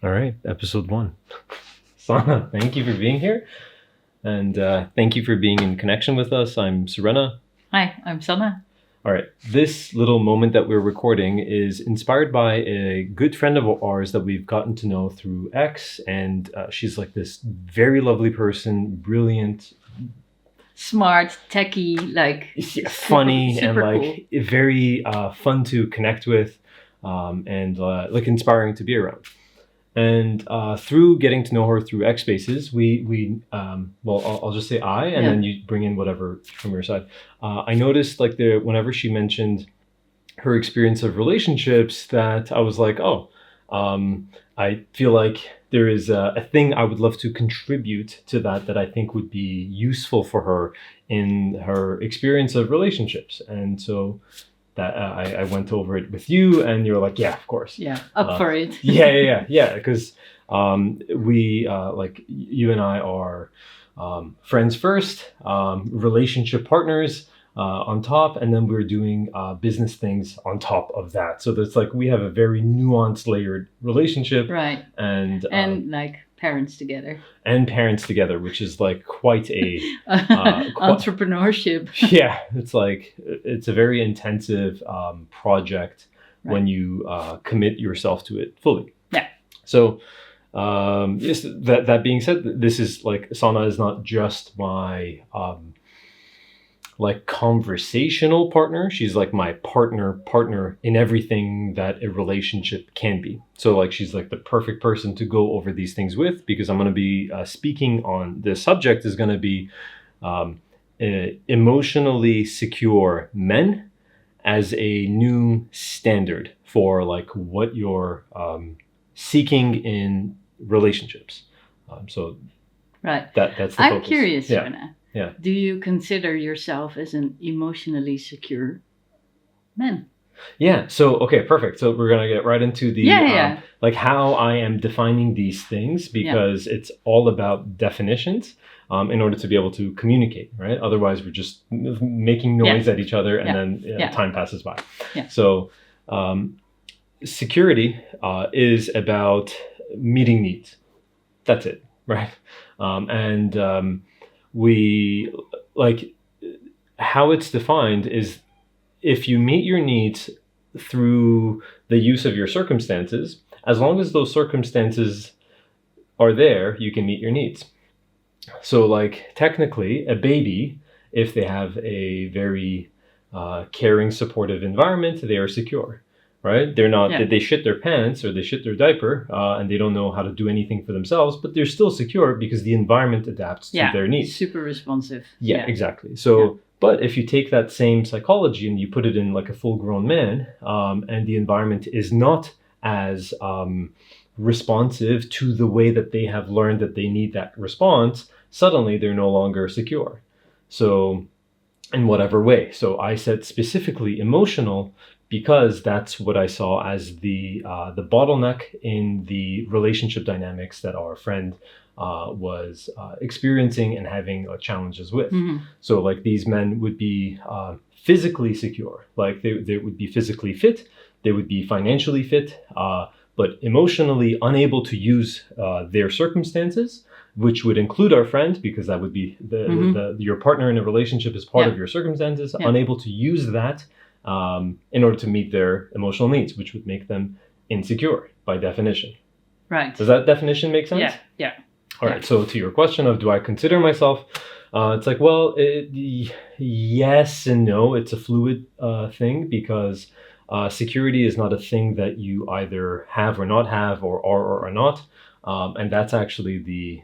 All right, episode 1. Sana, thank you for being here. And thank you for being in connection with us. I'm Serena. Hi, I'm Sana. All right, this little moment that we're recording is inspired by a good friend of ours that we've gotten to know through X. And she's like this very lovely person, brilliant, Smart, techie, funny, super and cool. very fun to connect with, and inspiring to be around. And through getting to know her through X Spaces, I'll just say and then you bring in whatever from your side. I noticed whenever she mentioned her experience of relationships, that I was like, I feel like there is a thing I would love to contribute to that I think would be useful for her in her experience of relationships. And so that I went over it with you, and you're like, yeah, of course. Yeah, up for it. yeah, because we you and I are friends first, relationship partners on top, and then we're doing business things on top of that. So there's we have a very nuanced, layered relationship, right? And parents together. And parents together, which is quite a entrepreneurship. Yeah, it's a very intensive project, right, when you commit yourself to it fully. Yeah. So yes, that being said, this is Sana is not just my conversational partner. She's my partner in everything that a relationship can be. So she's the perfect person to go over these things with, because I'm going to be speaking on the subject is going to be emotionally secure men as a new standard for what you're seeking in relationships. So right, that's the I'm focus. Curious, yeah. Rena. Yeah. Do you consider yourself as an emotionally secure man? Yeah. So, okay, perfect. So we're going to get right into the, how I am defining these things, because it's all about definitions in order to be able to communicate, right? Otherwise, we're just making noise at each other, and then time passes by. Yeah. So security is about meeting needs. That's it, right? We how it's defined is, if you meet your needs through the use of your circumstances, as long as those circumstances are there, you can meet your needs. So technically, a baby, if they have a very caring, supportive environment, they are secure, right? They're not that they shit their pants or they shit their diaper and they don't know how to do anything for themselves, but they're still secure because the environment adapts to their needs. Super responsive. Yeah, exactly. So, but if you take that same psychology and you put it in a full-grown man, and the environment is not as responsive to the way that they have learned that they need that response, suddenly they're no longer secure. So, in whatever way. So I said specifically emotional, because that's what I saw as the bottleneck in the relationship dynamics that our friend was experiencing and having challenges with. Mm-hmm. So these men would be physically secure, they would be physically fit, they would be financially fit, but emotionally unable to use their circumstances, which would include our friend, because that would be your partner in a relationship is part of your circumstances, unable to use that in order to meet their emotional needs, which would make them insecure by definition. Right. Does that definition make sense? Yeah. All right. So to your question of, do I consider myself? It's yes and no. It's a fluid thing, because security is not a thing that you either have or not have, or are or not. And that's actually the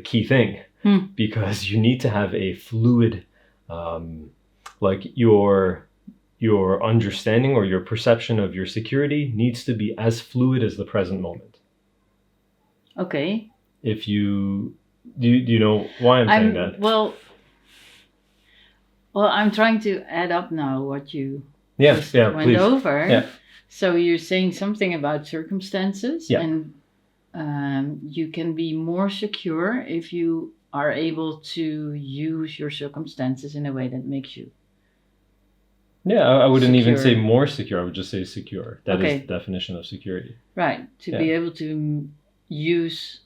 key thing, because you need to have a fluid, your understanding or your perception of your security needs to be as fluid as the present moment. Okay. If you do you know why I'm saying that? Well, I'm trying to add up now what you went please. over. Yeah. So you're saying something about circumstances, and you can be more secure if you are able to use your circumstances in a way that makes you Yeah, I wouldn't even say secure. more secure. I would just say secure. That is Okay. the definition of security. Right. To be Yeah. able to use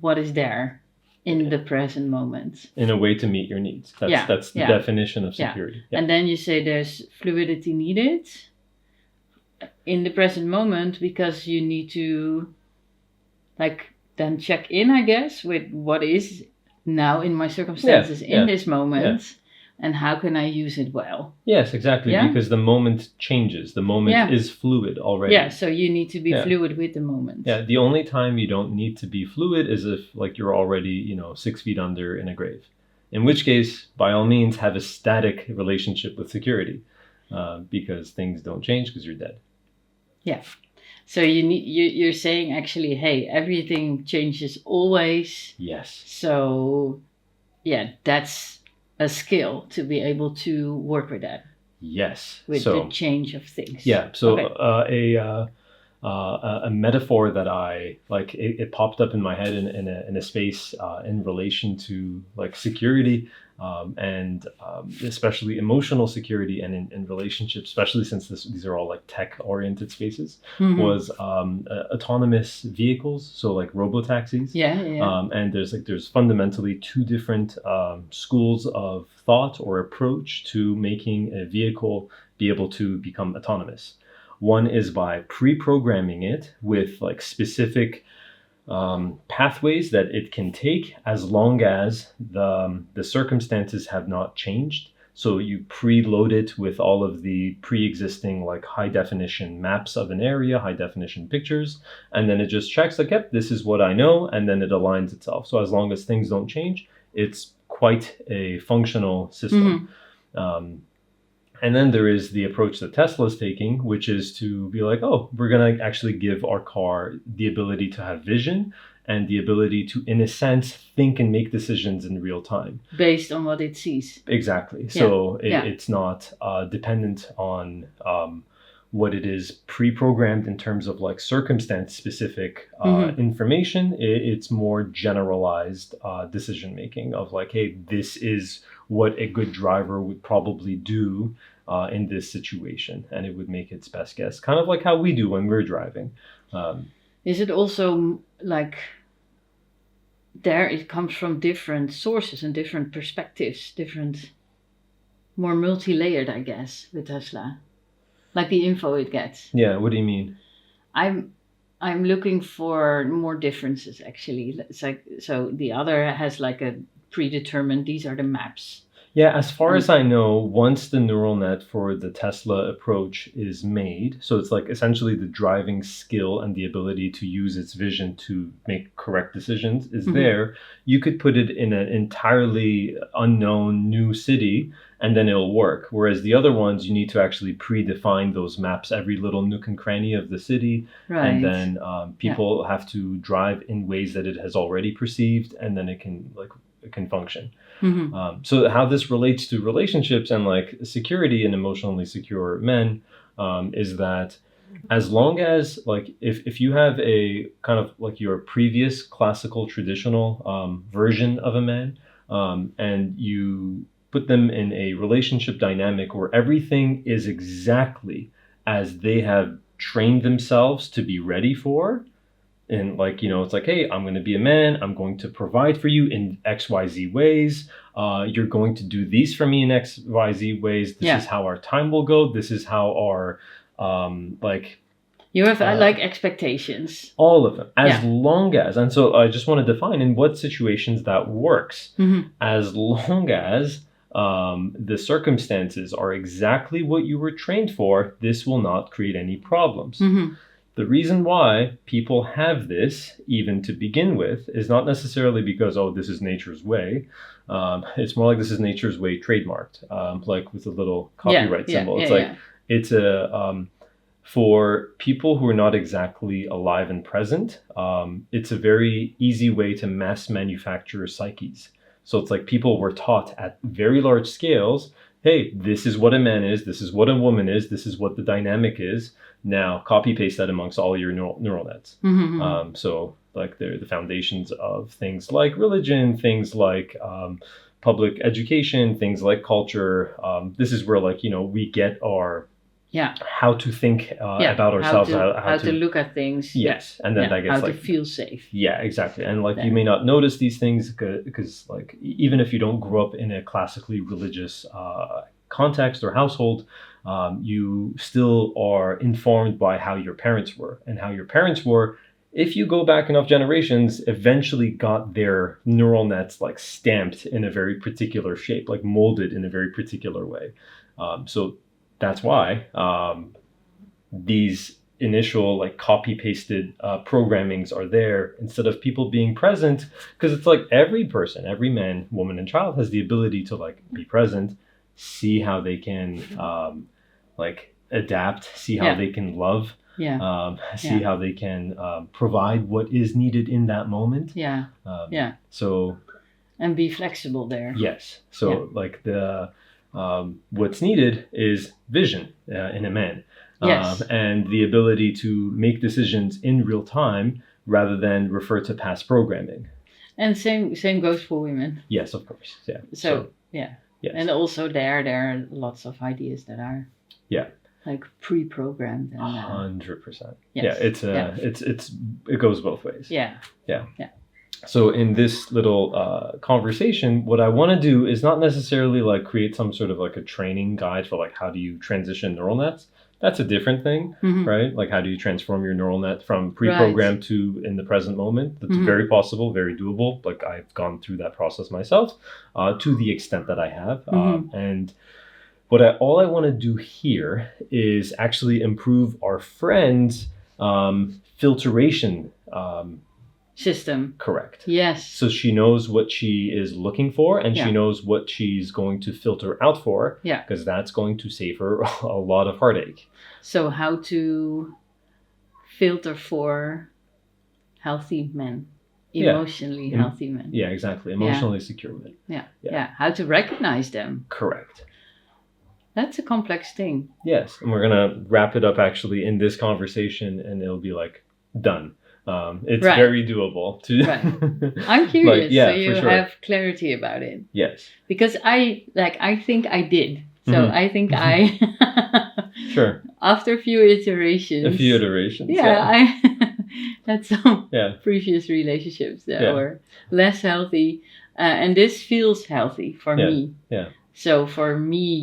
what is there in the present moment. In a way to meet your needs. That's the definition of security. Yeah. And then you say there's fluidity needed in the present moment because you need to then check in, I guess, with what is now in my circumstances in this moment and how can I use it well. Yes, exactly. Because the moment changes. The moment is fluid already. Yeah, so you need to be fluid with the moment. Yeah, the only time you don't need to be fluid is if you're already 6 feet under in a grave. In which case, by all means, have a static relationship with security, because things don't change because you're dead. Yeah. So you're saying actually, hey, everything changes always. Yes. So that's a skill to be able to work with that. Yes. With the change of things. Yeah. So a metaphor that I like, it popped up in my head in a space in relation to security, and especially emotional security and in relationships, especially since these are all tech oriented spaces, was autonomous vehicles, so robo-taxis. And there's fundamentally two different schools of thought or approach to making a vehicle be able to become autonomous. One is by pre-programming it with specific pathways that it can take as long as the circumstances have not changed. So you preload it with all of the pre-existing high definition maps of an area, high definition pictures, and then it just checks yep, this is what I know, and then it aligns itself. So as long as things don't change, it's quite a functional system. And then there is the approach that Tesla is taking, which is to be oh, we're going to actually give our car the ability to have vision and the ability to, in a sense, think and make decisions in real time. Based on what it sees. Exactly. So it's not dependent on what it is pre-programmed in terms of circumstance-specific information. It's more generalized decision-making of hey, this is what a good driver would probably do in this situation, and it would make its best guess, kind of like how we do when we're driving. Is it also there it comes from different sources and different perspectives, more multi-layered, I guess, with Tesla, the info it gets? Yeah, what do you mean? I'm looking for more differences, actually. It's so the other has a predetermined, these are the maps. Yeah, as far as I know, once the neural net for the Tesla approach is made, so it's essentially the driving skill and the ability to use its vision to make correct decisions is there, you could put it in an entirely unknown new city and then it'll work. Whereas the other ones, you need to actually predefine those maps, every little nook and cranny of the city. Right. And then people have to drive in ways that it has already perceived, and then it can function. So how this relates to relationships and security and emotionally secure men is that as long as if you have a kind of your previous classical traditional version of a man, and you put them in a relationship dynamic where everything is exactly as they have trained themselves to be ready for. And it's hey, I'm going to be a man. I'm going to provide for you in XYZ ways. You're going to do these for me in XYZ ways. This is how our time will go. This is how our you have expectations. All of them, as long as, and so I just want to define in what situations that works. As long as the circumstances are exactly what you were trained for, this will not create any problems. The reason why people have this, even to begin with, is not necessarily because, oh, this is nature's way. It's more this is nature's way trademarked, with a little copyright symbol. It's for people who are not exactly alive and present, it's a very easy way to mass manufacture psyches. So it's people were taught at very large scales, hey, this is what a man is, this is what a woman is, this is what the dynamic is. Now copy paste that amongst all your neural nets. So they're the foundations of things like religion, things like public education, things like culture. This is where like, we get our how to think about ourselves, how to look at things. Yes, and then that gets how to feel safe. Yeah, exactly. And like you may not notice these things because like even if you don't grow up in a classically religious context or household, you still are informed by how your parents were, and how your parents were, if you go back enough generations, eventually got their neural nets like stamped in a very particular shape, like molded in a very particular way. So that's why these initial like copy pasted programmings are there instead of people being present, because it's like every person, every man, woman, and child has the ability to like be present, see how they can like adapt, see how they can love, see how they can provide what is needed in that moment. So and be flexible there. Yes. So like the what's needed is vision in a man. And the ability to make decisions in real time rather than refer to past programming. And same goes for women. Yes, of course. Yeah. So yeah. Yes. And also there are lots of ideas that are like pre-programmed. 100%. Yes. Yeah, it goes both ways. Yeah. So in this little conversation, what I want to do is not necessarily like create some sort of like a training guide for like how do you transition neural nets. That's a different thing, right? Like how do you transform your neural net from pre-programmed to in the present moment? That's very possible, very doable. Like I've gone through that process myself to the extent that I have. And all I want to do here is actually improve our friend's filtration system. Correct. Yes. So she knows what she is looking for, and she knows what she's going to filter out for. Yeah. Because that's going to save her a lot of heartache. So how to filter for healthy men, emotionally healthy men. Yeah, exactly. Emotionally secure men. Yeah. How to recognize them. Correct. That's a complex thing. Yes, and we're gonna wrap it up actually in this conversation, and it'll be like done. It's very doable. I'm curious. So you have clarity about it. Yes. Because I think I did. So I think I. Sure. After a few iterations. I had some previous relationships that were less healthy, and this feels healthy for me. Yeah. So for me,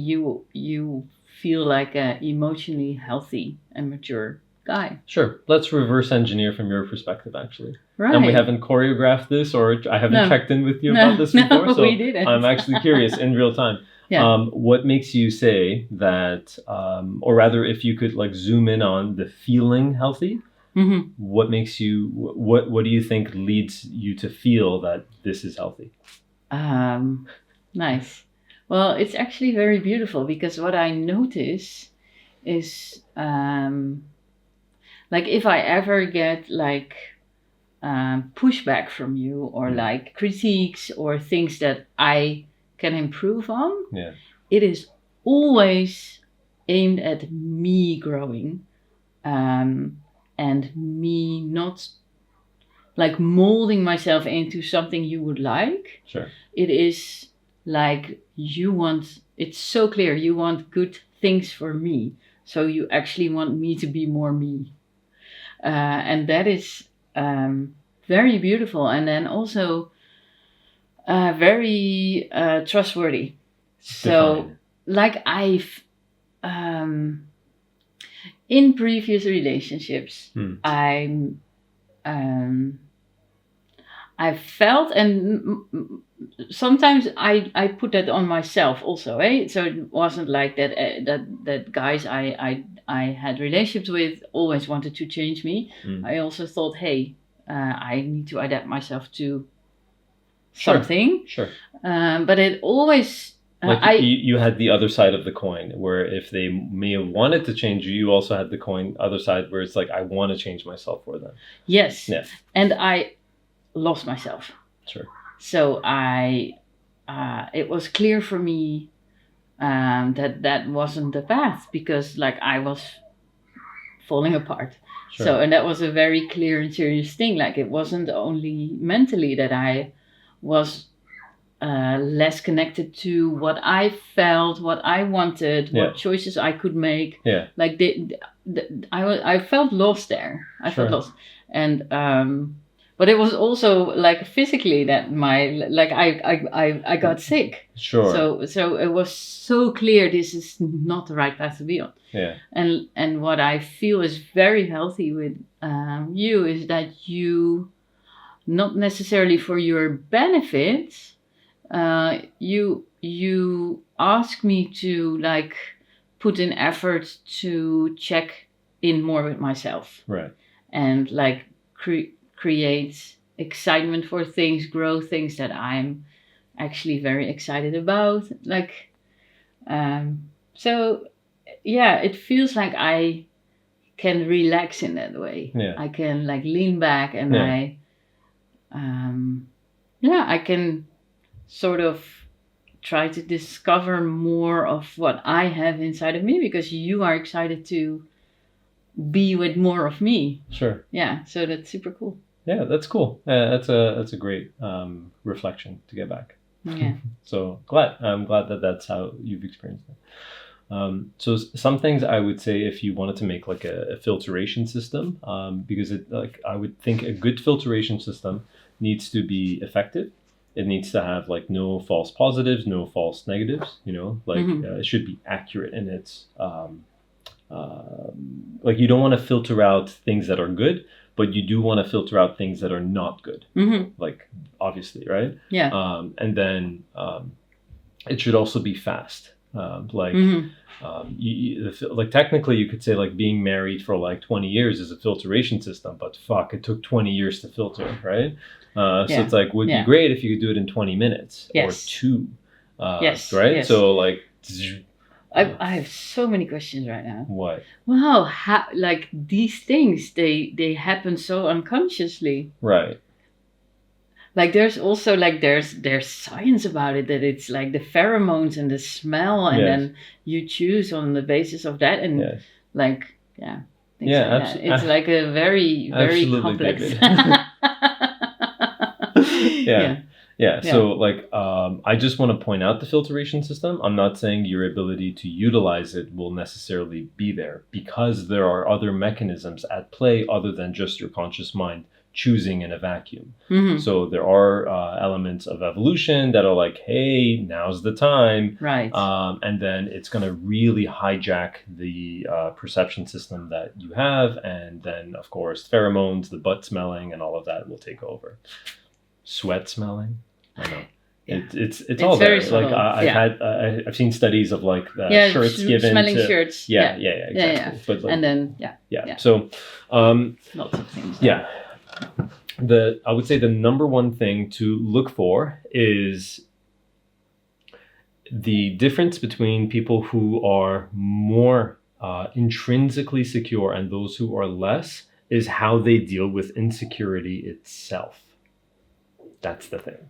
you feel like a emotionally healthy and mature guy. Sure. Let's reverse engineer from your perspective, actually. Right. And we haven't choreographed this, or I haven't checked in with you about this before. So we didn't. I'm actually curious in real time. What makes you say that, or rather, if you could like zoom in on the feeling healthy, what makes you, what do you think leads you to feel that this is healthy? Nice. Well, it's actually very beautiful, because what I notice is, like if I ever get like pushback from you, or like critiques or things that I can improve on, it is always aimed at me growing, and me not like molding myself into something you would like. Sure. It is like it's so clear you want good things for me, so you actually want me to be more me, and that is very beautiful, and then also very trustworthy. So like I've in previous relationships I felt, and sometimes I put that on myself also, so it wasn't like that that guys I had relationships with always wanted to change me. I also thought, hey, I need to adapt myself to something. Sure. But it always like you had the other side of the coin, where if they may have wanted to change you, you also had the other side where it's like, I want to change myself for them. Yes. Yeah. And I lost myself. Sure. So it was clear for me that wasn't the path, because like I was falling apart. Sure. So, and that was a very clear and serious thing. Like it wasn't only mentally that I was less connected to what I felt, what I wanted, Yeah. what choices I could make. Yeah. Like I felt lost there. I Sure. felt lost, and but it was also like physically that I got sick. Sure. So it was so clear this is not the right path to be on. Yeah. And what I feel is very healthy with you is that you, not necessarily for your benefit, you ask me to like put in effort to check in more with myself, Right. and like create excitement for things, grow things that I'm actually very excited about. Like, so yeah, it feels like I can relax in that way. Yeah. I can like lean back and Yeah. I can sort of try to discover more of what I have inside of me, because you are excited to be with more of me. Sure. Yeah, so that's super cool. Yeah, that's cool. That's a great reflection to get back. Yeah. So I'm glad that that's how you've experienced it. So some things I would say, if you wanted to make like a filtration system, because I would think a good filtration system needs to be effective. It needs to have like no false positives, no false negatives. It should be accurate in its. Like you don't want to filter out things that are good, but you do want to filter out things that are not good. Like obviously, right? Yeah. And then it should also be fast. Technically you could say like being married for like 20 years is a filtration system, but fuck, it took 20 years to filter, right? So it's like, would be great if you could do it in 20 minutes or 2. Yes. Right? Yes. So like, I have so many questions right now. What? Wow, like these things, they happen so unconsciously. Right. Like there's also like there's science about it, that it's like the pheromones and the smell, and then you choose on the basis of that, and like it's like a very complex. So like I just want to point out the filtration system. I'm not saying your ability to utilize it will necessarily be there, because there are other mechanisms at play other than just your conscious mind choosing in a vacuum. So there are elements of evolution that are like, hey, now's the time, right? And then it's going to really hijack the perception system that you have, and then of course pheromones, the butt smelling, and all of that will take over. Sweat smelling, I know. It's all there. Like I've seen studies of like shirts given smelling to shirts. Exactly. But like, and then So lots of things. I would say the number one thing to look for is the difference between people who are more intrinsically secure and those who are less is how they deal with insecurity itself. That's the thing,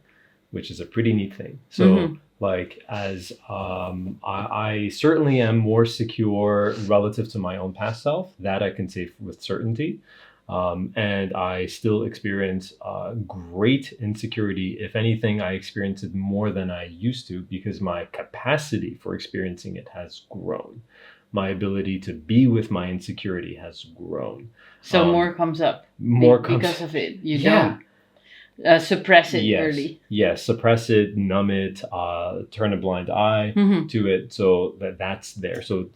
which is a pretty neat thing. So like as I certainly am more secure relative to my own past self, that I can say with certainty. And I still experience great insecurity. If anything, I experience it more than I used to, because my capacity for experiencing it has grown. My ability to be with my insecurity has grown. So more comes up. Because of it. You don't suppress it early. Yes, suppress it, numb it, turn a blind eye to it. So that's there. So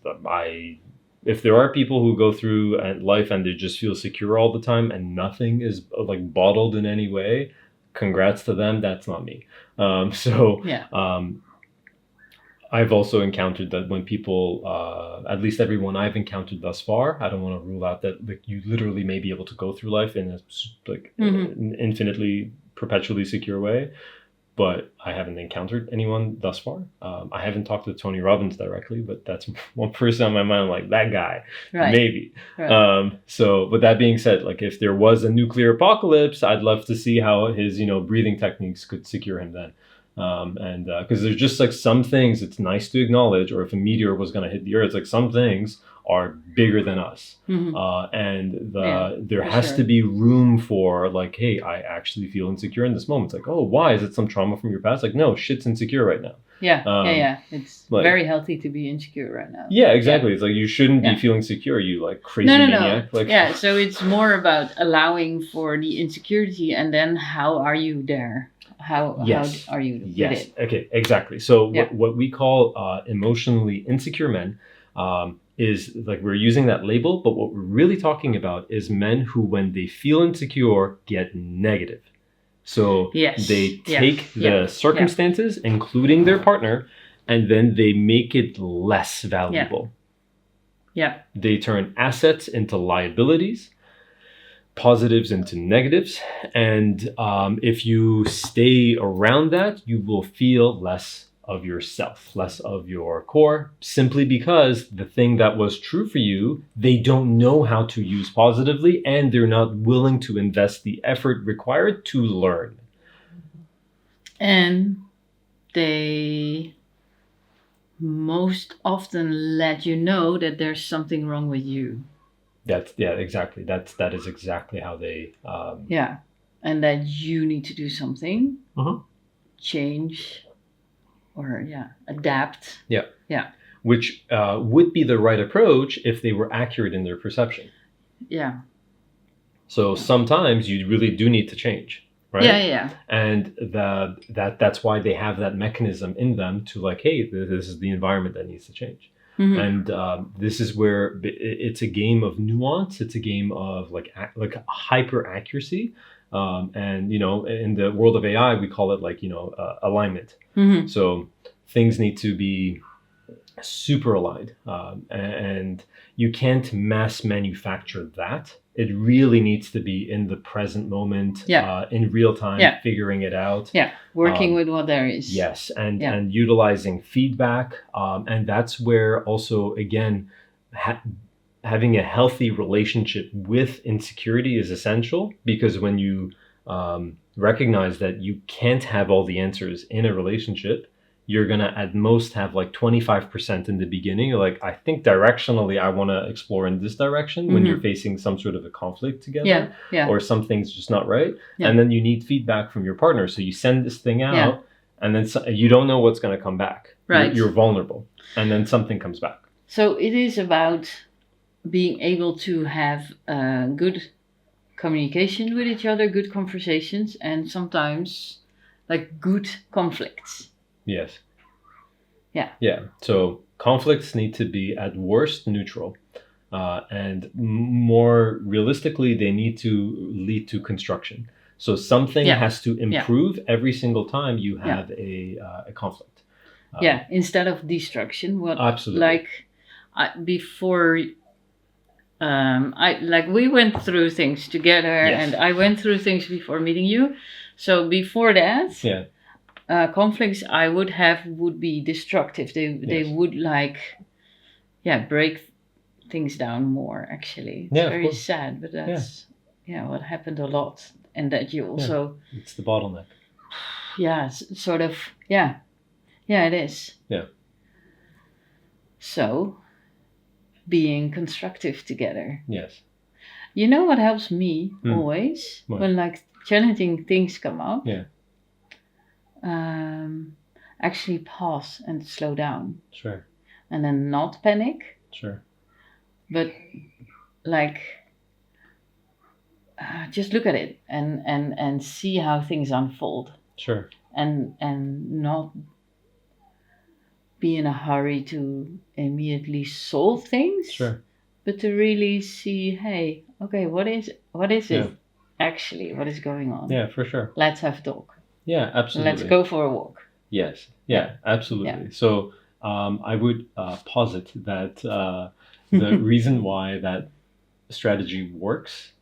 if there are people who go through life and they just feel secure all the time and nothing is like bottled in any way, congrats to them. That's not me. I've also encountered that when people, at least everyone I've encountered thus far, I don't want to rule out that like you literally may be able to go through life in an infinitely, perpetually secure way. But I haven't encountered anyone thus far. I haven't talked to Tony Robbins directly, but that's one person on my mind. I'm like, that guy, maybe. Right. So with that being said, like if there was a nuclear apocalypse, I'd love to see how his, breathing techniques could secure him then. Because there's just like some things it's nice to acknowledge, or if a meteor was going to hit the earth, like some things are bigger than us. And there has to be room for like, hey, I actually feel insecure in this moment. It's like, oh, why? Is it some trauma from your past? Like, no, shit's insecure right now. It's like, very healthy to be insecure right now. Yeah, exactly. It's like you shouldn't be feeling secure, you like crazy maniac. No. Like, so it's more about allowing for the insecurity, and then how are you there? How are you with it? Okay, exactly. So what we call emotionally insecure men is like we're using that label, but what we're really talking about is men who, when they feel insecure, get negative. So they take the circumstances, including their partner, and then they make it less valuable. They turn assets into liabilities, positives into negatives, and if you stay around that, you will feel less of yourself, less of your core, simply because the thing that was true for you, they don't know how to use positively, and they're not willing to invest the effort required to learn. And they most often let you know that there's something wrong with you. Exactly. That is exactly how they. And that you need to do something, change, or adapt. Which would be the right approach if they were accurate in their perception. So sometimes you really do need to change, right? And that's why they have that mechanism in them to like, hey, this is the environment that needs to change. And this is where it's a game of nuance. It's a game of like hyper accuracy. And in the world of AI, we call it like alignment. So things need to be super aligned, and you can't mass manufacture that. It really needs to be in the present moment, in real time, figuring it out. Working with what there is. Yes, and utilizing feedback. And that's where also, again, having a healthy relationship with insecurity is essential, because when you recognize that you can't have all the answers in a relationship, you're going to at most have like 25% in the beginning. Like, I think directionally, I want to explore in this direction when you're facing some sort of a conflict together or something's just not right. And then you need feedback from your partner. So you send this thing out and then you don't know what's going to come back. Right. You're vulnerable. And then something comes back. So it is about being able to have good communication with each other, good conversations, and sometimes like good conflicts. Yes. Yeah. So conflicts need to be at worst neutral, and more realistically, they need to lead to construction. So something has to improve every single time you have a conflict. Instead of destruction. Absolutely. Before. We went through things together, and I went through things before meeting you. So before that, conflicts I would be destructive. They would break things down more. Actually, it's very sad, but that's what happened a lot, and that you also it's the bottleneck. Sort of. It is. So, being constructive together. Yes. You know what helps me always when like challenging things come up? Actually pause and slow down. Sure. And then not panic. Sure. But like just look at it and see how things unfold. Sure. And not be in a hurry to immediately solve things. Sure. But to really see, hey, okay, what is it actually? What is going on? Yeah, for sure. Let's have a talk. Yeah, absolutely. Let's go for a walk. Yes. Yeah, absolutely. Yeah. So I would posit that the reason why that strategy works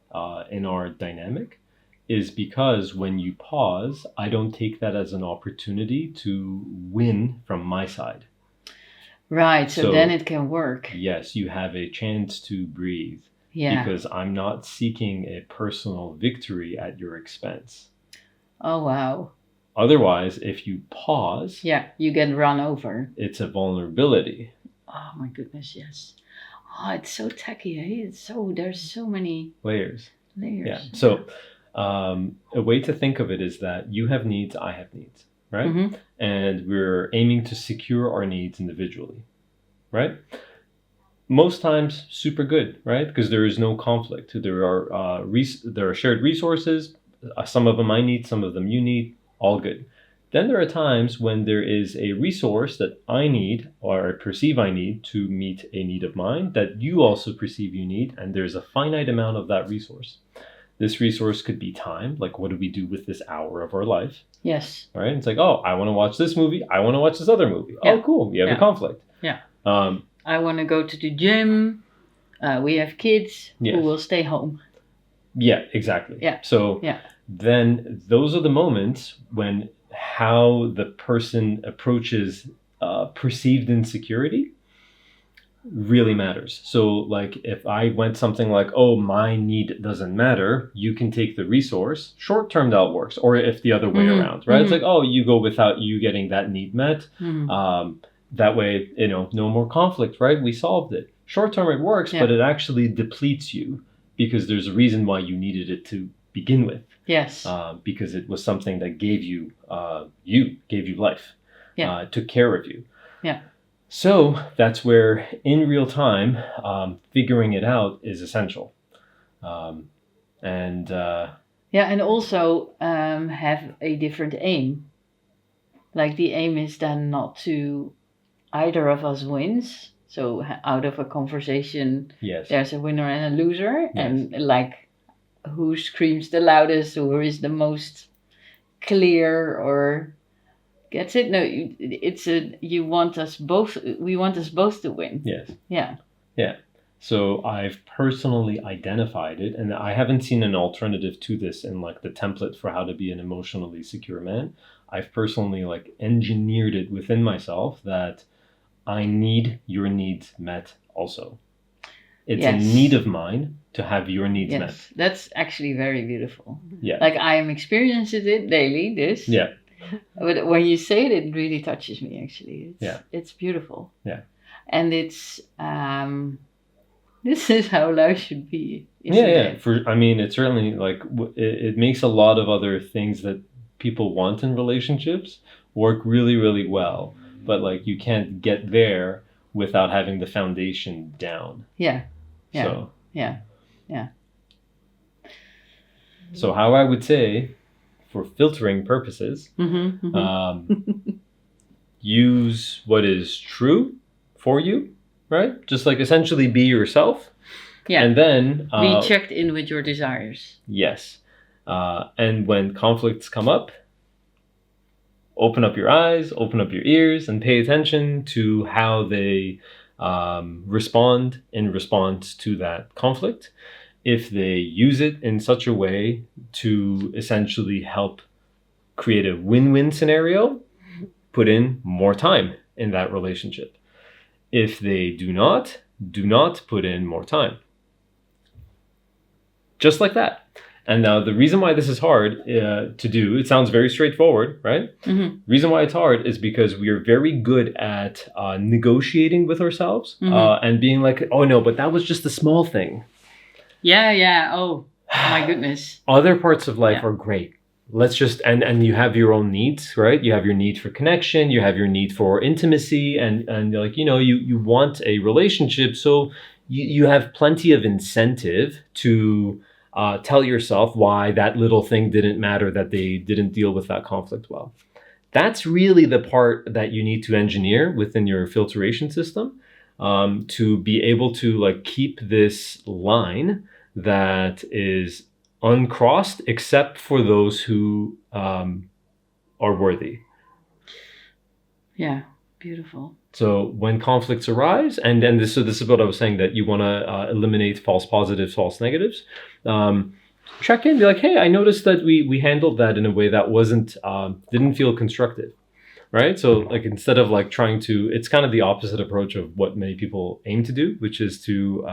in our dynamic is because when you pause, I don't take that as an opportunity to win from my side. Right, so then it can work. Yes, you have a chance to breathe. Yeah. Because I'm not seeking a personal victory at your expense. Oh, wow. Otherwise, if you pause... you get run over. It's a vulnerability. Oh, my goodness, yes. Oh, it's so tacky, eh? There's so many layers. layers. Yeah. So a way to think of it is that you have needs, I have needs, right? Mm-hmm. And we're aiming to secure our needs individually, right? Most times, super good, right? Because there is no conflict. There are shared resources. Some of them I need, some of them you need. All good. Then there are times when there is a resource that I need or I perceive I need to meet a need of mine that you also perceive you need, and there's a finite amount of that resource. This resource could be time, like what do we do with this hour of our life? Yes. Right? It's like, oh, I want to watch this movie. I want to watch this other movie. Yeah. Oh, cool. You have a conflict. Yeah. I want to go to the gym. We have kids who will stay home. Yeah, exactly. Yeah. So then those are the moments when how the person approaches perceived insecurity really matters. So like if I went something like, oh, my need doesn't matter, you can take the resource. Short term that works. Or if the other way around, right? It's like, oh, you go without you getting that need met. That way, no more conflict, right? We solved it. Short term it works, but it actually depletes you because there's a reason why you needed it to begin with. Yes. Because it was something that gave you life, took care of you. Yeah. So that's where in real time, figuring it out is essential. And also have a different aim. Like the aim is then not to either of us wins. So out of a conversation, there's a winner and a loser. Yes. And like who screams the loudest or who is the most clear or gets it? No, you want us both. We want us both to win. Yes. Yeah. Yeah. So I've personally identified it, and I haven't seen an alternative to this in like the template for how to be an emotionally secure man. I've personally like engineered it within myself that I need your needs met also. It's a need of mine to have your needs met. That's actually very beautiful. Yeah. Like I am experiencing it daily, this. Yeah. But when you say it, it really touches me actually. It's beautiful. Yeah. And it's this is how life should be. Yeah. It's certainly like it makes a lot of other things that people want in relationships work really, really well. But like you can't get there without having the foundation down. Yeah. Yeah. So, yeah. So how I would say, for filtering purposes, use what is true for you, right? Just like essentially be yourself. Yeah. And then be checked in with your desires. Yes. And when conflicts come up, open up your eyes, open up your ears, and pay attention to how they respond in response to that conflict. If they use it in such a way to essentially help create a win-win scenario, put in more time in that relationship. If they do not put in more time. Just like that. And now the reason why this is hard to do, it sounds very straightforward, right? Mm-hmm. Reason why it's hard is because we are very good at negotiating with ourselves and being like, oh no, but that was just a small thing. Yeah. Oh my goodness. Other parts of life are great. Let's just, and you have your own needs, right? You have your need for connection, you have your need for intimacy, and like, you want a relationship. So you have plenty of incentive to tell yourself why that little thing didn't matter, that they didn't deal with that conflict well. That's really the part that you need to engineer within your filtration system to be able to like keep this line that is uncrossed except for those who are worthy. Yeah, beautiful. So when conflicts arise, and then this is what I was saying, that you want to eliminate false positives, false negatives. Check in, be like, hey, I noticed that we handled that in a way that didn't feel constructive, right? So like instead of like trying to, it's kind of the opposite approach of what many people aim to do, which is to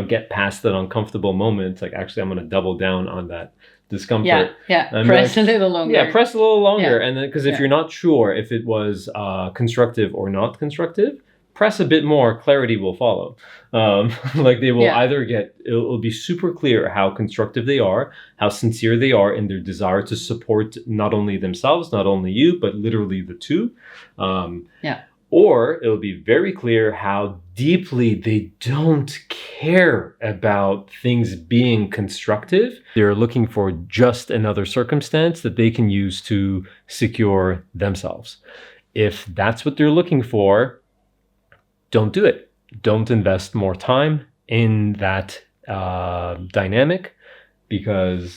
get past that uncomfortable moment. Like actually, I'm going to double down on that discomfort. Yeah. Press a little longer. Yeah, press a little longer, and then because if you're not sure if it was constructive or not constructive, press a bit more, clarity will follow. Like they will Yeah. either it'll be super clear how constructive they are, how sincere they are in their desire to support not only themselves, not only you, but literally the two. Yeah. Or it'll be very clear how deeply they don't care about things being constructive. They're looking for just another circumstance that they can use to secure themselves. If that's what they're looking for, don't do it. Don't invest more time in that dynamic because,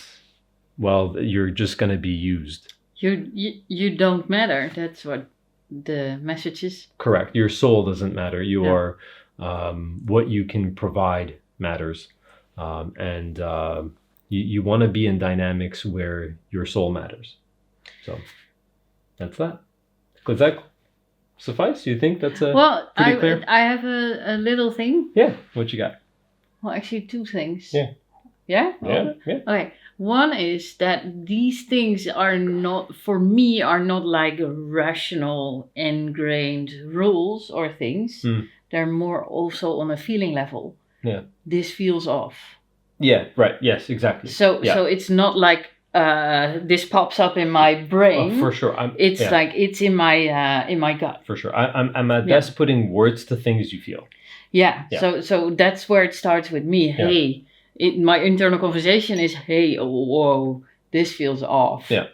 well, you're just going to be used. You don't matter. That's what the message is. Correct. Your soul doesn't matter. You are what you can provide matters. And you want to be in dynamics where your soul matters. So that's that. Does that suffice? You think that's pretty clear? I have a little thing. Yeah. What you got? Well, actually, two things. Yeah. Yeah? Yeah. Yeah. Okay. One is that these things are not, for me, are not like rational, ingrained rules or things. They're more also on a feeling level. Yeah. This feels off. Yeah. Right. Yes. Exactly. So it's not like this pops up in my brain. Oh, for sure. It's like it's in my gut. For sure. I'm at best putting words to things you feel. Yeah. So that's where it starts with me. Yeah. Hey. My internal conversation is, hey, whoa, this feels off. Yeah.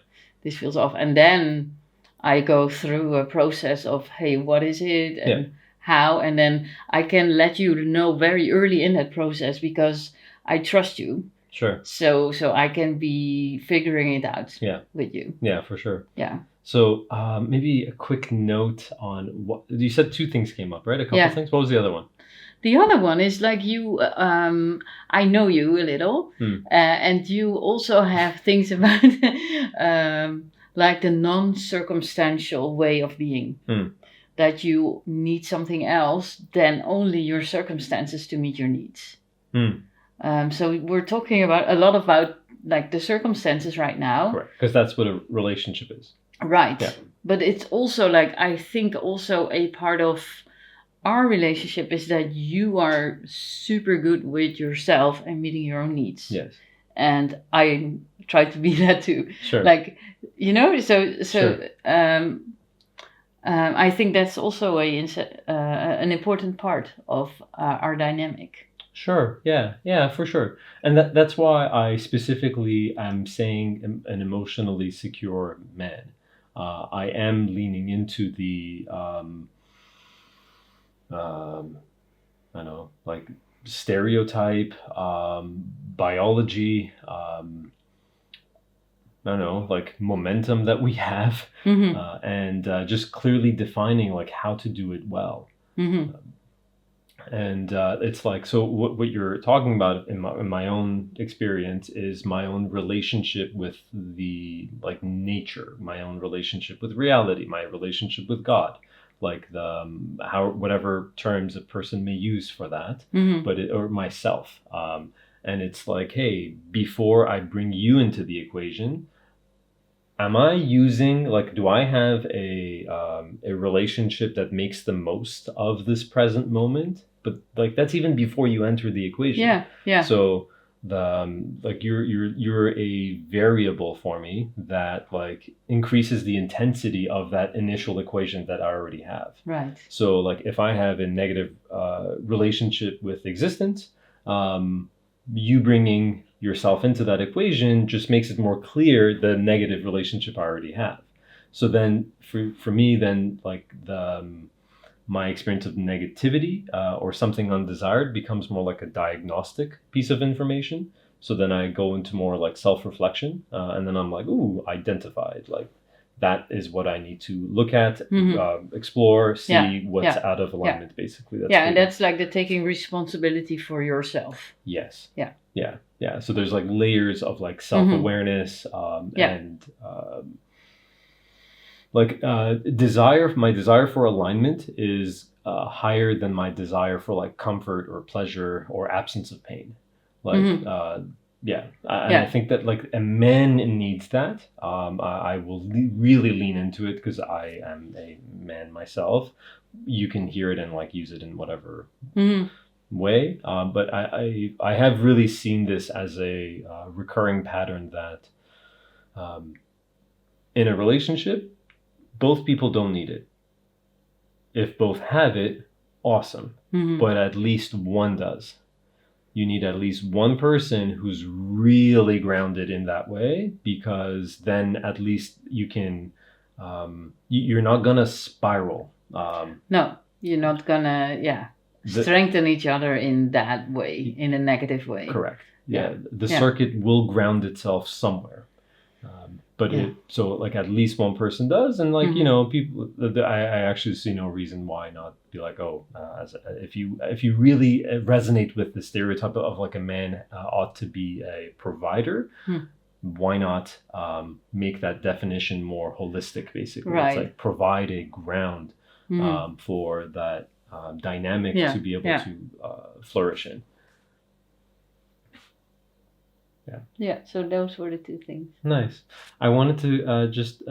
This feels off. And then I go through a process of, hey, what is it and how? And then I can let you know very early in that process because I trust you. Sure. So I can be figuring it out with you. Yeah, for sure. Yeah. So maybe a quick note on what you said. Two things came up, right? A couple things. What was the other one? The other one is like you, I know you a little, and you also have things about like the non-circumstantial way of being. That you need something else than only your circumstances to meet your needs. So we're talking a lot about like the circumstances right now. Correct, because that's what a relationship is. Right. Yeah. But it's also like, I think also a part of our relationship is that you are super good with yourself and meeting your own needs. Yes. And I try to be that too. Sure. Like, so Sure. I think that's also an important part of our dynamic. Sure. Yeah, for sure. And that's why I specifically am saying an emotionally secure man. I am leaning into the I don't know, like stereotype, biology, I don't know, like momentum that we have, and just clearly defining like how to do it well. And it's like, so what you're talking about in my own experience is my own relationship with the like nature, my own relationship with reality, my relationship with God. Like whatever terms a person may use for that, or myself. And it's like, hey, before I bring you into the equation, am I using, like, do I have a relationship that makes the most of this present moment? But like, that's even before you enter the equation. Yeah. So like you're a variable for me that like increases the intensity of that initial equation that I already have. Right. So like if I have a negative relationship with existence, you bringing yourself into that equation just makes it more clear the negative relationship I already have. So then for me, then like my experience of negativity or something undesired becomes more like a diagnostic piece of information. So then I go into more like self-reflection, and then I'm like, ooh, identified. Like that is what I need to look at, explore, see what's out of alignment, basically. That's and that's like the taking responsibility for yourself. Yes. Yeah. So there's like layers of like self-awareness and like my desire for alignment is higher than my desire for like comfort or pleasure or absence of pain. Like I think that like a man needs that. I will really lean into it because I am a man myself, you can hear it and like use it in whatever Mhm. way. But I have really seen this as a recurring pattern that in a relationship, both people don't need it. If both have it, awesome. Mhm. But at least one does. You need at least one person who's really grounded in that way, because then at least you can, you're not gonna spiral. No, you're not gonna, strengthen each other in that way, in a negative way. Correct. Yeah. Yeah. The Yeah. circuit will ground itself somewhere. But Yeah. so like at least one person does, and like, you Mhm. know, people, I actually see no reason why not be like, oh, if you really resonate with the stereotype of like a man ought to be a provider, why not make that definition more holistic? Basically, Right. it's like provide a ground for that dynamic to be able to flourish in. Yeah, so those were the two things. Nice. I wanted to just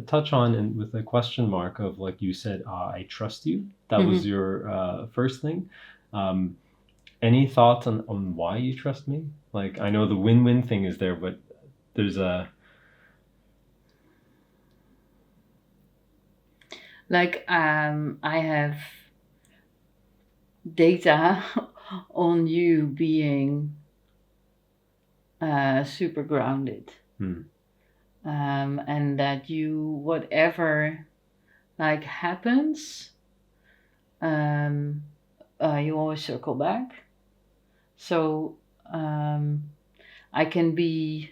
touch on, and with a question mark of, like you said, I trust you. That was your first thing. Any thoughts on why you trust me? Like, I know the win-win thing is there, but there's a... Like, I have data on you being super grounded. And that you, whatever like happens, you always circle back. So I can be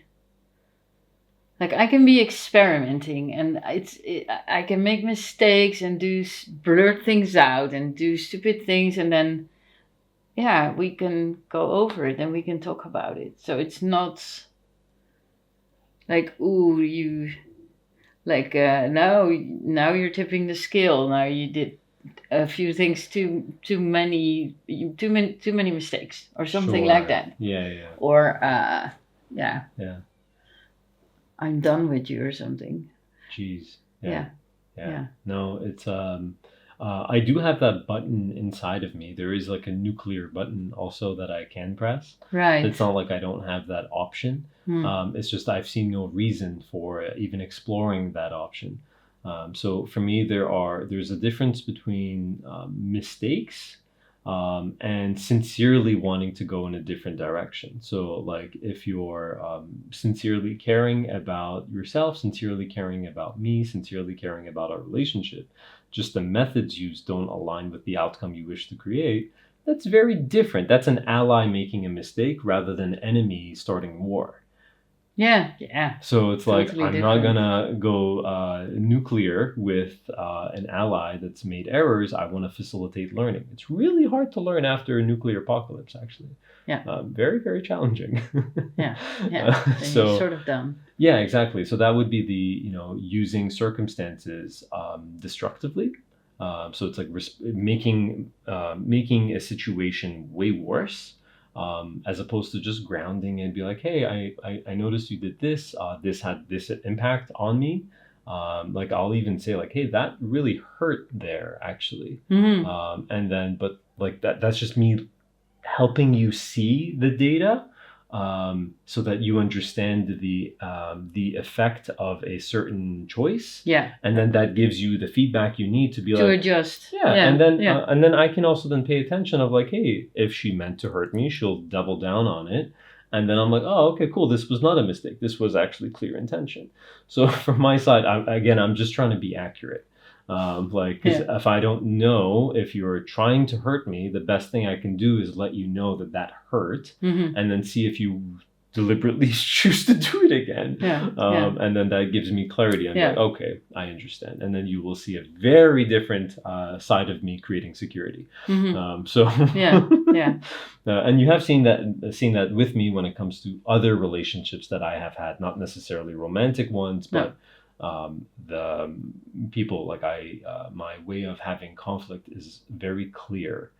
experimenting, and I can make mistakes and blurt things out and do stupid things, and then we can go over it and we can talk about it. So it's not like, ooh, you like now you're tipping the scale. Now you did a few things too many mistakes or something like that. Yeah. Or I'm done with you or something. Jeez. Yeah. No, it's I do have that button inside of me. There is like a nuclear button also that I can press. Right. It's not like I don't have that option. It's just I've seen no reason for even exploring that option. So for me, there's a difference between mistakes and sincerely wanting to go in a different direction. So like if you're sincerely caring about yourself, sincerely caring about me, sincerely caring about our relationship, just the methods used don't align with the outcome you wish to create, that's very different. That's an ally making a mistake rather than an enemy starting war. Yeah. So it's Totally like, I'm different. not gonna go nuclear with an ally that's made errors. I want to facilitate learning. It's really hard to learn after a nuclear apocalypse, actually. Yeah. Very, very challenging. Yeah. Then So you're sort of done. yeah, exactly. So that would be the, using circumstances destructively. So it's like making a situation way worse. As opposed to just grounding and be like, hey, I noticed you did this. This had this impact on me. Like I'll even say like, hey, that really hurt there actually. And then, but like that's just me helping you see the data, so that you understand the effect of a certain choice. Yeah. And then that gives you the feedback you need to be To like, adjust. yeah. And then I can also then pay attention of like, hey, if she meant to hurt me, she'll double down on it. And then I'm like, oh, okay, cool. This was not a mistake. This was actually clear intention. So from my side, I'm just trying to be accurate. If I don't know if you're trying to hurt me, the best thing I can do is let you know that hurt, and then see if you deliberately choose to do it again. And then that gives me clarity. I'm like, okay, I understand. And then you will see a very different side of me creating security. And you have seen that with me when it comes to other relationships that I have had, not necessarily romantic ones, but the people like my way of having conflict is very clear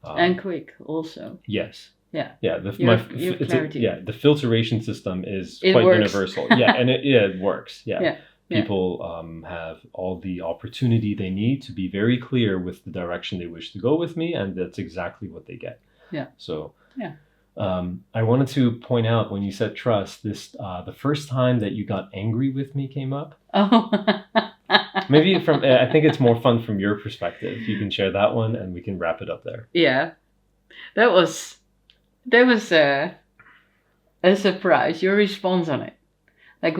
and quick also. Yes. Yeah. The filtration system is it quite works. universal. Yeah, and it works. Yeah. Yeah. People have all the opportunity they need to be very clear with the direction they wish to go with me, and that's exactly what they get. Yeah. So Yeah. I wanted to point out when you said trust, this the first time that you got angry with me came up. Oh. Maybe I think it's more fun from your perspective. You can share that one, and we can wrap it up there. Yeah. That was a surprise. Your response on it, like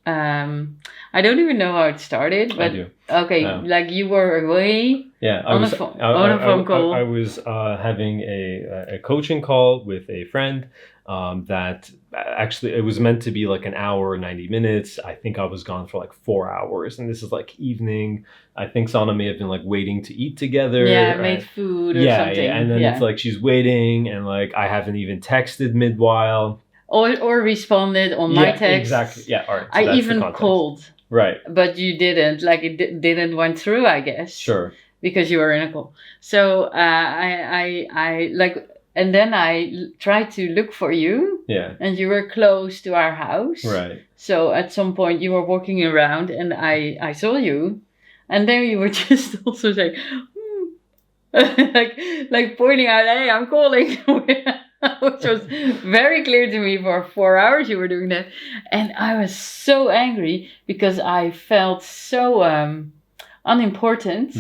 I don't even know how it started, but I do. okay, like you were away. Yeah, on a phone call. I was having a coaching call with a friend that actually it was meant to be like an hour, 90 minutes. I think I was gone for like 4 hours, and this is like evening. I think Sana may have been like waiting to eat together. Yeah, made food or something. Yeah, and then it's like she's waiting, and like I haven't even texted mid-while. Or responded on my text. Exactly. Yeah, all right. So I even called. Right. But you didn't. Like it didn't went through, I guess. Sure. Because you were in a call. So I like, and then I tried to look for you. Yeah. And you were close to our house. Right. So at some point you were walking around, and I saw you, and then you were just also saying, like pointing out, hey, I'm calling. Which was very clear to me. For 4 hours you were doing that, and I was so angry because I felt so unimportant.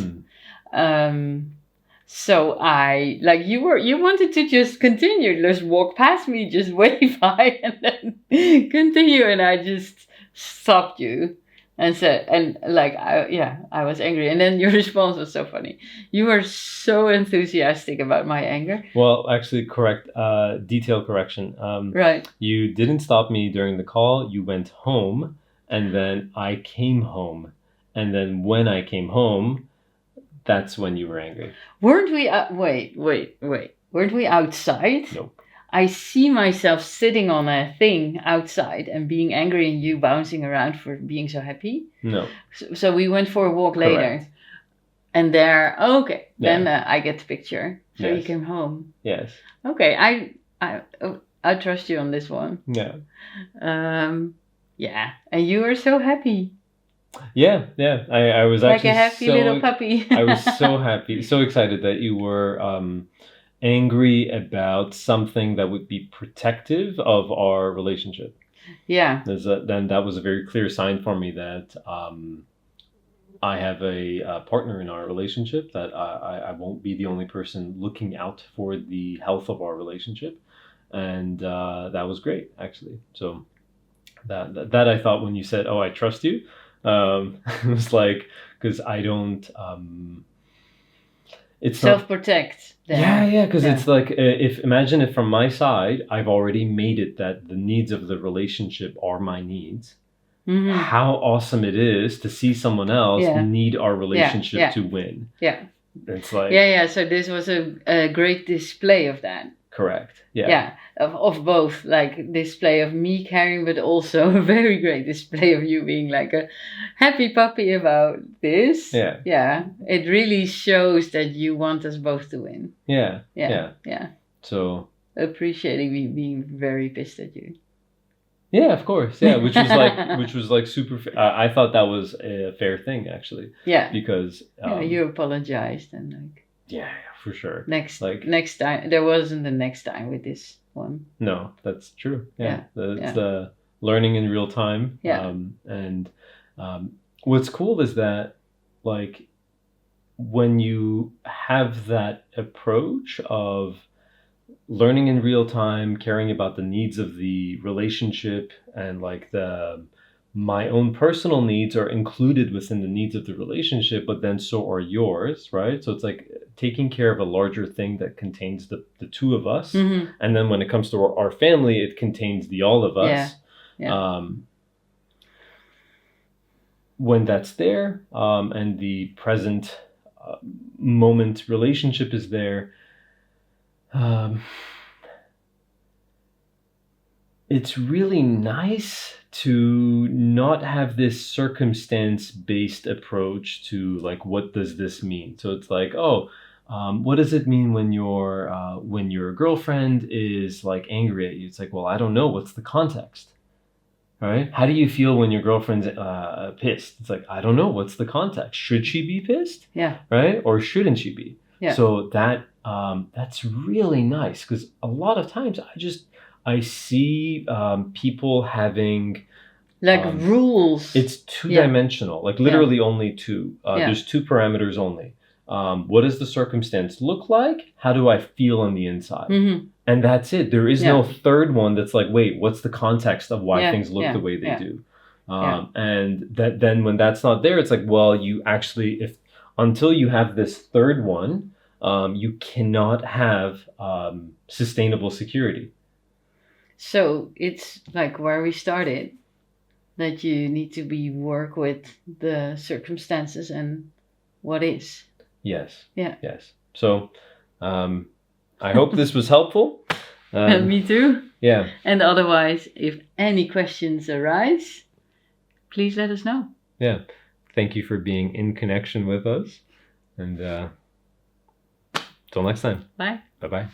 So I, like, you wanted to just continue, just walk past me, just wave hi, and then continue, and I just stopped you and said, and like, I was angry. And then your response was so funny. You were so enthusiastic about my anger. Well, actually, detail correction. Right. You didn't stop me during the call. You went home, and then I came home. And then when I came home, that's when you were angry. Weren't we, wait. Weren't we outside? Nope. I see myself sitting on a thing outside and being angry, and you bouncing around for being so happy. No. So we went for a walk later. And there, okay, Yeah. then I get the picture. So Yes. you came home. Yes. Okay, I trust you on this one. Yeah. Yeah, and you were so happy. Yeah. I was like actually a happy little puppy. I was so happy, so excited that you were angry about something that would be protective of our relationship. Yeah. Then that was a very clear sign for me that I have a partner in our relationship, that I won't be the only person looking out for the health of our relationship. And that was great, actually. So that I thought when you said, oh, I trust you, it was like, because I don't... it's self-protect. Yeah, because it's like, imagine if from my side, I've already made it that the needs of the relationship are my needs. Mm-hmm. How awesome it is to see someone else need our relationship to win. Yeah. It's like... Yeah, so this was a great display of that. Correct. Yeah. Yeah, of both, like display of me caring, but also a very great display of you being like a happy puppy about this. Yeah. Yeah, it really shows that you want us both to win. Yeah. So appreciating me being very pissed at you. Yeah, of course. Yeah, which was like super. I thought that was a fair thing, actually. Yeah. Because you apologized and like. Yeah, for sure. Next time, there wasn't a next time with this one. No, that's true. Yeah, it's the learning in real time. Yeah. And what's cool is that, like, when you have that approach of learning in real time, caring about the needs of the relationship, and like my own personal needs are included within the needs of the relationship, but then so are yours, right? So it's like taking care of a larger thing that contains the two of us. Mm-hmm. And then when it comes to our family, it contains the all of us. Yeah. When that's there, and the present moment relationship is there, it's really nice to not have this circumstance-based approach to, like, what does this mean? So it's like, what does it mean when your girlfriend is like angry at you? It's like, well, I don't know. What's the context? right? How do you feel when your girlfriend's pissed? It's like, I don't know. What's the context? Should she be pissed? Yeah. Right? Or shouldn't she be? Yeah. So that's really nice, because a lot of times I see people having like rules. It's two-dimensional, like literally only two. There's two parameters only. What does the circumstance look like? How do I feel on the inside? Mm-hmm. And that's it. There is no third one that's like, wait, what's the context of why things look the way they do? And then when that's not there, it's like, well, you actually, until you have this third one, you cannot have sustainable security. So it's like where we started, that you need to work with the circumstances and what is. Yes. Yeah. Yes. So I hope this was helpful. Me too. Yeah. And otherwise, if any questions arise, please let us know. Yeah. Thank you for being in connection with us. And till next time. Bye. Bye-bye.